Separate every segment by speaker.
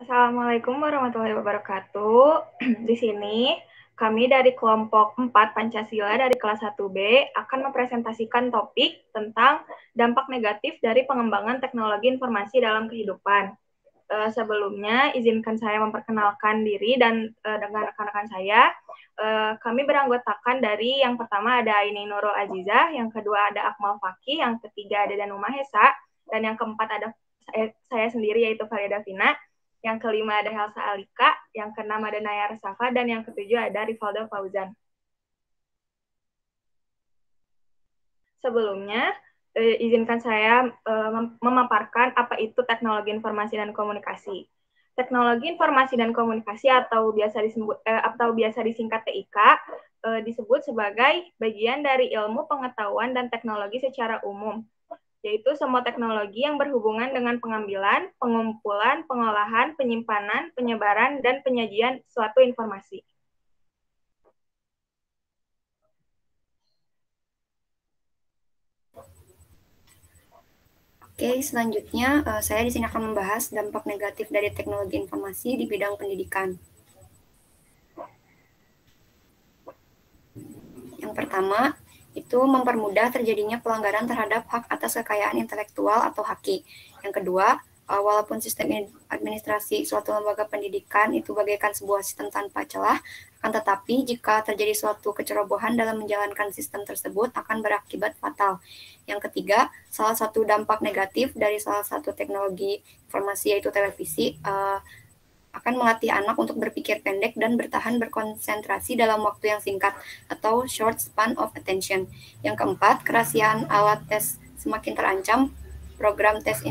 Speaker 1: Assalamualaikum warahmatullahi wabarakatuh. Di sini kami dari kelompok 4 Pancasila dari kelas 1B akan mempresentasikan topik tentang dampak negatif dari pengembangan teknologi informasi dalam kehidupan. Sebelumnya, izinkan saya memperkenalkan diri dan dengan rekan-rekan saya. Kami beranggotakan dari yang pertama ada Aini Nurul Azizah, yang kedua ada Akmal Fakih, yang ketiga ada Danu Mahesa, dan yang keempat ada saya sendiri yaitu Farida Vina, yang kelima ada Helsa Alika, yang keenam ada Naya Resafa, dan yang ketujuh ada Rivaldo Fauzan. Sebelumnya, izinkan saya memaparkan apa itu teknologi informasi dan komunikasi. Teknologi informasi dan komunikasi atau biasa disingkat TIK disebut sebagai bagian dari ilmu pengetahuan dan teknologi secara umum, yaitu semua teknologi yang berhubungan dengan pengambilan, pengumpulan, pengolahan, penyimpanan, penyebaran, dan penyajian suatu informasi.
Speaker 2: Oke, selanjutnya saya di sini akan membahas dampak negatif dari teknologi informasi di bidang pendidikan. Yang pertama, itu mempermudah terjadinya pelanggaran terhadap hak atas kekayaan intelektual atau HAKI. Yang kedua, walaupun sistem administrasi suatu lembaga pendidikan itu bagaikan sebuah sistem tanpa celah, akan tetapi jika terjadi suatu kecerobohan dalam menjalankan sistem tersebut akan berakibat fatal. Yang ketiga, salah satu dampak negatif dari salah satu teknologi informasi yaitu televisi akan melatih anak untuk berpikir pendek dan bertahan berkonsentrasi dalam waktu yang singkat atau short span of attention. Yang keempat, kerahasiaan alat tes semakin terancam. Program tes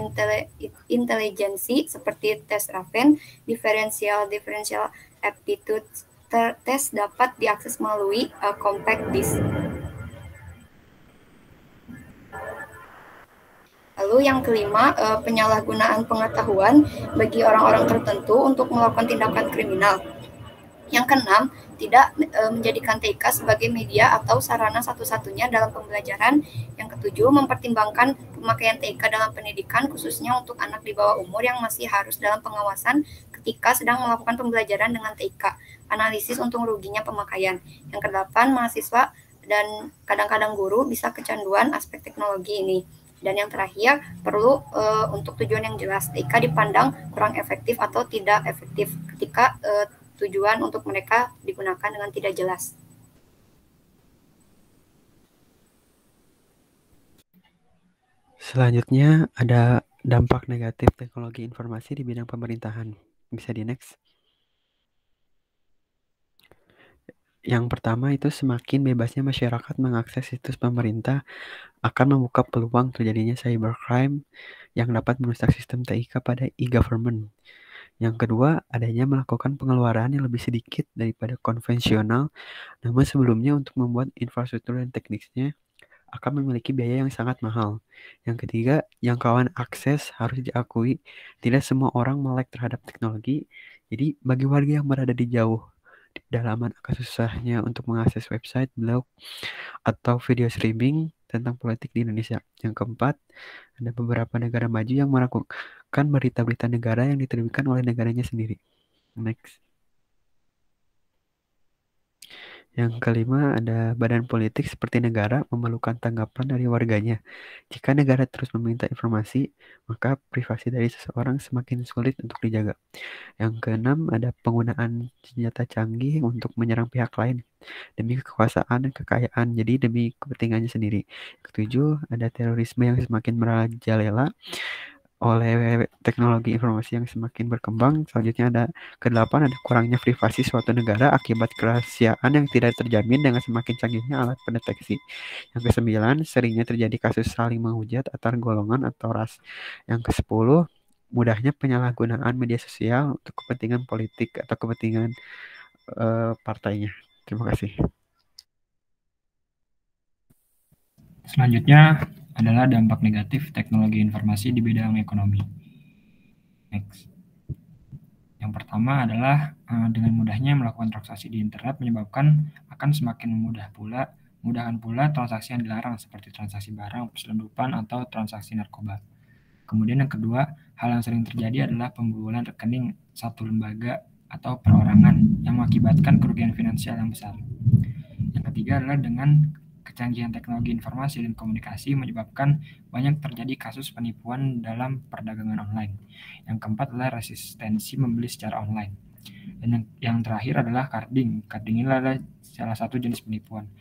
Speaker 2: intelijensi seperti tes Raven, differential aptitude test dapat diakses melalui compact disk. Lalu yang kelima, penyalahgunaan pengetahuan bagi orang-orang tertentu untuk melakukan tindakan kriminal. Yang keenam, tidak menjadikan TIK sebagai media atau sarana satu-satunya dalam pembelajaran. Yang ketujuh, mempertimbangkan pemakaian TIK dalam pendidikan khususnya untuk anak di bawah umur yang masih harus dalam pengawasan ketika sedang melakukan pembelajaran dengan TIK. Analisis untung ruginya pemakaian. Yang kedelapan, mahasiswa dan kadang-kadang guru bisa kecanduan aspek teknologi ini. Dan yang terakhir, perlu untuk tujuan yang jelas, TIK dipandang kurang efektif atau tidak efektif ketika tujuan untuk mereka digunakan dengan tidak jelas.
Speaker 3: Selanjutnya ada dampak negatif teknologi informasi di bidang pemerintahan. Bisa di next. Yang pertama itu semakin bebasnya masyarakat mengakses situs pemerintah akan membuka peluang terjadinya cybercrime yang dapat merusak sistem TIK pada e-government. Yang kedua, adanya melakukan pengeluaran yang lebih sedikit daripada konvensional, namun sebelumnya untuk membuat infrastruktur dan teknisnya akan memiliki biaya yang sangat mahal. Yang ketiga, jangkauan akses harus diakui tidak semua orang melek terhadap teknologi. Jadi bagi warga yang berada di jauh di pedalaman akan susahnya untuk mengakses website, blog, atau video streaming tentang politik di Indonesia. Yang keempat, ada beberapa negara maju yang melakukan berita-berita negara yang diterbitkan oleh negaranya sendiri. Next. Yang kelima, ada badan politik seperti negara memerlukan tanggapan dari warganya. Jika negara terus meminta informasi, maka privasi dari seseorang semakin sulit untuk dijaga. Yang keenam, ada penggunaan senjata canggih untuk menyerang pihak lain demi kekuasaan dan kekayaan, jadi demi kepentingannya sendiri. Yang ketujuh, ada terorisme yang semakin merajalela oleh teknologi informasi yang semakin berkembang. Selanjutnya ada kedelapan, ada kurangnya privasi suatu negara akibat kerahasiaan yang tidak terjamin dengan semakin canggihnya alat pendeteksi. Yang kesembilan, seringnya terjadi kasus saling menghujat antar golongan atau ras. Yang kesepuluh, mudahnya penyalahgunaan media sosial untuk kepentingan politik atau kepentingan partainya. Terima kasih.
Speaker 4: Selanjutnya adalah dampak negatif teknologi informasi di bidang ekonomi. Next. Yang pertama adalah dengan mudahnya melakukan transaksi di internet menyebabkan akan semakin mudahkan pula transaksi yang dilarang seperti transaksi barang, perselundupan, atau transaksi narkoba. Kemudian yang kedua, hal yang sering terjadi adalah pembobolan rekening satu lembaga atau perorangan yang mengakibatkan kerugian finansial yang besar. Yang ketiga adalah dengan kecanggihan teknologi informasi dan komunikasi menyebabkan banyak terjadi kasus penipuan dalam perdagangan online. Yang keempat adalah resistensi membeli secara online. Dan yang terakhir adalah carding. Carding ini adalah salah satu jenis penipuan.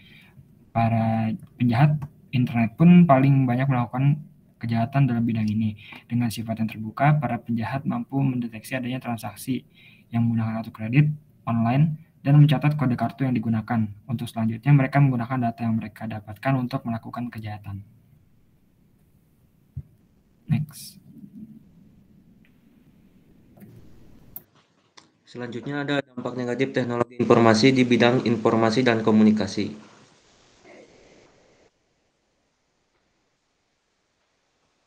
Speaker 4: Para penjahat internet pun paling banyak melakukan kejahatan dalam bidang ini. Dengan sifat yang terbuka, para penjahat mampu mendeteksi adanya transaksi yang menggunakan kartu kredit online dan mencatat kode kartu yang digunakan. Untuk selanjutnya, mereka menggunakan data yang mereka dapatkan untuk melakukan kejahatan. Next.
Speaker 5: Selanjutnya ada dampak negatif teknologi informasi di bidang informasi dan komunikasi.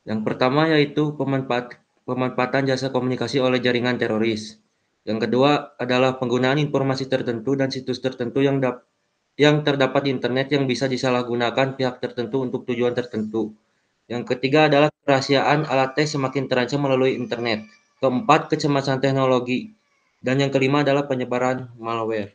Speaker 5: Yang pertama yaitu pemanfaatan jasa komunikasi oleh jaringan teroris. Yang kedua adalah penggunaan informasi tertentu dan situs tertentu yang terdapat di internet yang bisa disalahgunakan pihak tertentu untuk tujuan tertentu. Yang ketiga adalah kerahasiaan alat tes semakin terancam melalui internet. Keempat, kecemasan teknologi. Dan yang kelima adalah penyebaran malware.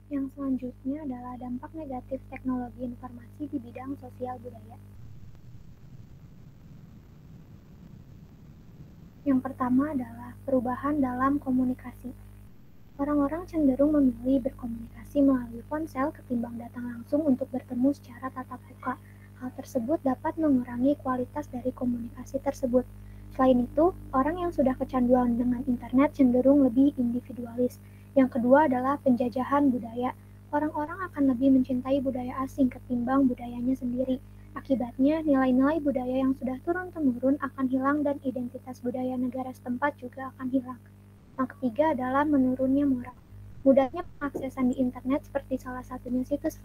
Speaker 6: Yang selanjutnya adalah dampak negatif teknologi informasi di bidang sosial budaya. Yang pertama adalah perubahan dalam komunikasi. Orang-orang cenderung memilih berkomunikasi melalui ponsel ketimbang datang langsung untuk bertemu secara tatap muka. Hal tersebut dapat mengurangi kualitas dari komunikasi tersebut. Selain itu, orang yang sudah kecanduan dengan internet cenderung lebih individualis. Yang kedua adalah penjajahan budaya. Orang-orang akan lebih mencintai budaya asing ketimbang budayanya sendiri. Akibatnya, nilai-nilai budaya yang sudah turun-temurun akan hilang dan identitas budaya negara setempat juga akan hilang. Yang ketiga adalah menurunnya moral. Mudahnya pengaksesan di internet seperti salah satunya situs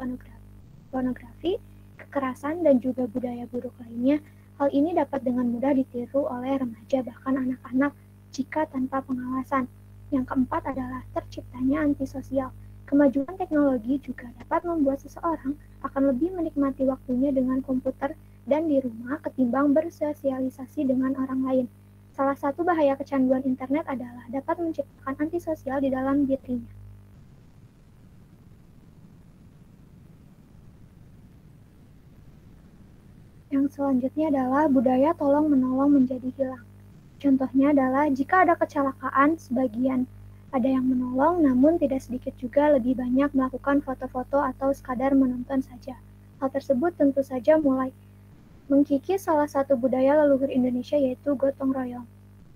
Speaker 6: pornografi, kekerasan, dan juga budaya buruk lainnya. Hal ini dapat dengan mudah ditiru oleh remaja bahkan anak-anak jika tanpa pengawasan. Yang keempat adalah terciptanya antisosial. Kemajuan teknologi juga dapat membuat seseorang akan lebih menikmati waktunya dengan komputer dan di rumah ketimbang bersosialisasi dengan orang lain. Salah satu bahaya kecanduan internet adalah dapat menciptakan antisosial di dalam dirinya. Yang selanjutnya adalah budaya tolong-menolong menjadi hilang. Contohnya adalah jika ada kecelakaan, sebagian ada yang menolong, namun tidak sedikit juga lebih banyak melakukan foto-foto atau sekadar menonton saja. Hal tersebut tentu saja mulai mengkikis salah satu budaya leluhur Indonesia yaitu gotong royong.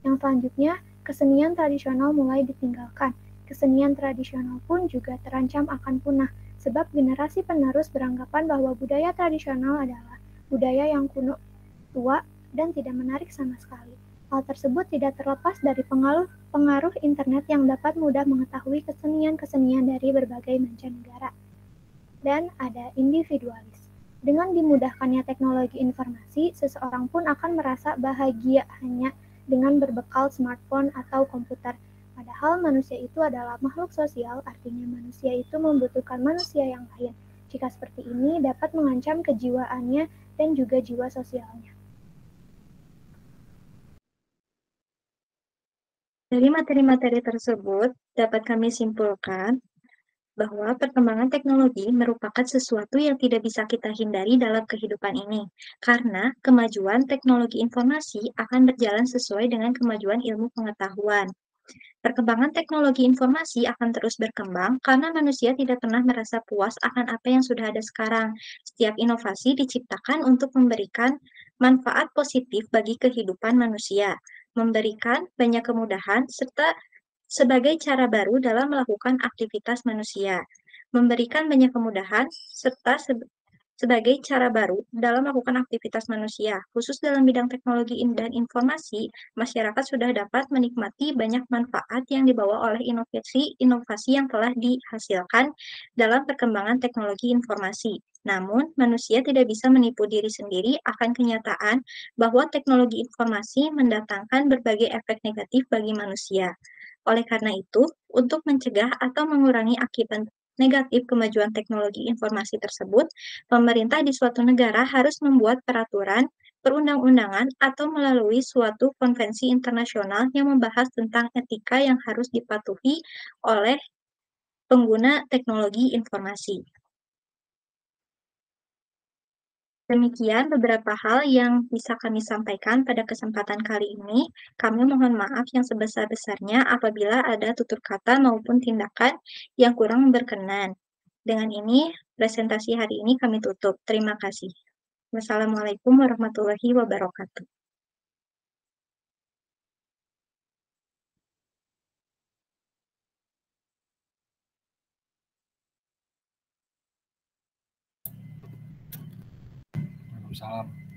Speaker 6: Yang selanjutnya, kesenian tradisional mulai ditinggalkan. Kesenian tradisional pun juga terancam akan punah, sebab generasi penerus beranggapan bahwa budaya tradisional adalah budaya yang kuno, tua, dan tidak menarik sama sekali. Hal tersebut tidak terlepas dari pengaruh internet yang dapat mudah mengetahui kesenian-kesenian dari berbagai mancanegara. Dan ada individualis. Dengan dimudahkannya teknologi informasi, seseorang pun akan merasa bahagia hanya dengan berbekal smartphone atau komputer. Padahal manusia itu adalah makhluk sosial, artinya manusia itu membutuhkan manusia yang lain. Jika seperti ini, dapat mengancam kejiwaannya dan juga jiwa sosialnya.
Speaker 7: Dari materi-materi tersebut, dapat kami simpulkan bahwa perkembangan teknologi merupakan sesuatu yang tidak bisa kita hindari dalam kehidupan ini, karena kemajuan teknologi informasi akan berjalan sesuai dengan kemajuan ilmu pengetahuan. Perkembangan teknologi informasi akan terus berkembang karena manusia tidak pernah merasa puas akan apa yang sudah ada sekarang. Setiap inovasi diciptakan untuk memberikan manfaat positif bagi kehidupan manusia, memberikan banyak kemudahan, serta sebagai cara baru dalam melakukan aktivitas manusia. Memberikan banyak kemudahan, serta sebagai cara baru dalam melakukan aktivitas manusia. Khusus dalam bidang teknologi dan informasi, masyarakat sudah dapat menikmati banyak manfaat yang dibawa oleh inovasi yang telah dihasilkan dalam perkembangan teknologi informasi. Namun, manusia tidak bisa menipu diri sendiri akan kenyataan bahwa teknologi informasi mendatangkan berbagai efek negatif bagi manusia. Oleh karena itu, untuk mencegah atau mengurangi negatif kemajuan teknologi informasi tersebut, pemerintah di suatu negara harus membuat peraturan, perundang-undangan, atau melalui suatu konvensi internasional yang membahas tentang etika yang harus dipatuhi oleh pengguna teknologi informasi. Demikian beberapa hal yang bisa kami sampaikan pada kesempatan kali ini. Kami mohon maaf yang sebesar-besarnya apabila ada tutur kata maupun tindakan yang kurang berkenan. Dengan ini, presentasi hari ini kami tutup. Terima kasih. Wassalamualaikum warahmatullahi wabarakatuh.
Speaker 4: Waalaikumsalam.